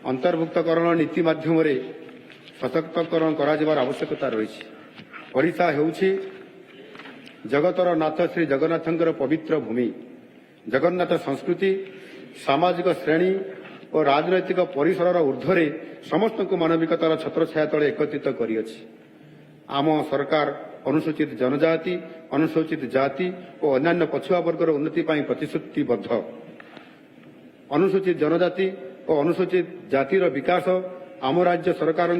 अंतर्भुक्तकरण नीति माध्यम सशक्तकरण कर आवश्यकता रही। ओडिशा हेउछि जगतर नाथ श्री जगन्नाथंकर पवित्र भूमि। जगन्नाथ संस्कृति सामाजिक श्रेणी और राजनैतिक परिसर ऊर्ध्वे समस्त मानविकतार छत्रछाया तले एकत्रित करिअछि। आम सरकार अनुसूचित जनजाति अनुसूचित जाति और अन्य पछुआ वर्गर उन्नति पर प्रतिश्रुतिबद्ध। अनुसूचित जनजाति और अनुसूचित जातिर विकास आम राज्य सरकार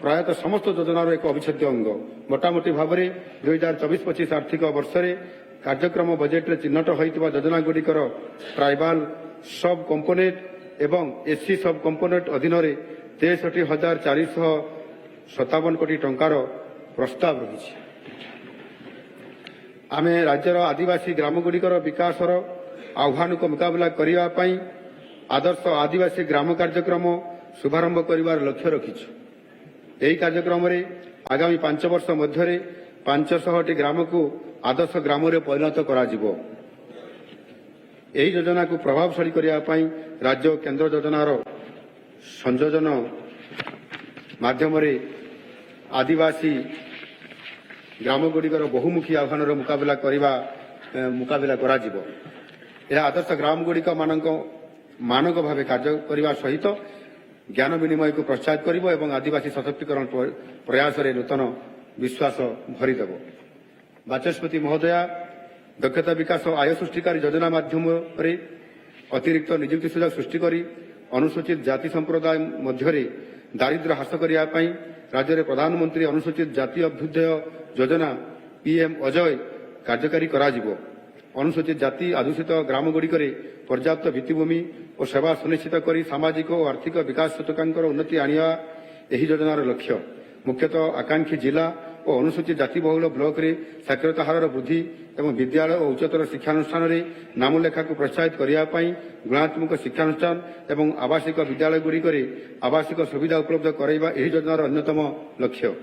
प्रायतः समस्त योजनार एक अविच्छेद्य अंग। मोटामोटी भाव में 2024-25 आर्थिक वर्ष कार्यक्रम बजेट रे चिन्हट होइतिबा योजनागुड़िकर ट्राइबाल सब कंपोनेंट एवं एससी सब कंपोनेंट अधीन 63,457 कोटी टंकार प्रस्ताव रही। आम राज्यर आदिवासी ग्रामगुड़िकर विकासर आह्वान को मुकाबला करने आदर्श आदिवासी ग्राम कार्यक्रम शुभारंभ कर लक्ष्य रखिछु। यही कार्यक्रम में आगामी 5 वर्ष मध्य 500 ग्राम को आदर्श ग्राम परिणत करा जिवो। यही योजना को प्रभावशाली करने राज्य केंद्र योजनार संयोजन माध्यम आदिवासी ग्रामगुड़िकर बहुमुखी आह्वान मुकाबला करा जिवो। यह आदर्श ग्रामगुड़िक मानक भाव कार्य करने सहित ज्ञान विनिमय को प्रोत्साहित करिबो एवं आदिवासी सशक्तिकरण प्रयास रे नूतन विश्वास भरीदेव। बाचस्पति महोदया दक्षता विकास आय सृष्टिकारी योजना माध्यम अतिरिक्त नियुक्ति सुजोग सृष्टि करी अनुसूचित जाति संप्रदाय मध्य दारिद्र्य ह्रास करने राज्य में प्रधानमंत्री अनुसूचित जाति अभ्युदय योजना पीएम अजय कार्यकारी करा जिवो। अनुसूचित जाति आदूषित ग्रामगुड़िक पर्याप्त भित्तिभूमि और सेवा सुनिश्चित कर सामाजिक और आर्थिक विकास सूचकांक उन्नति आनिया यही योजनार लक्ष्य। मुख्यतः आकांक्षी जिला और अनुसूचित जाति बहुल ब्लॉक रे साक्षरता हार वृद्धि एवं विद्यालय और उच्चतर शिक्षानुष्ठान नामलेखा को प्रोत्साहित करने गुणात्मक शिक्षानुष्ठान एवं आवासिक विद्यालयगुड़िक आवासिक सुविधा उपलब्ध कराइबा यही योजनार अन्यतम लक्ष्य।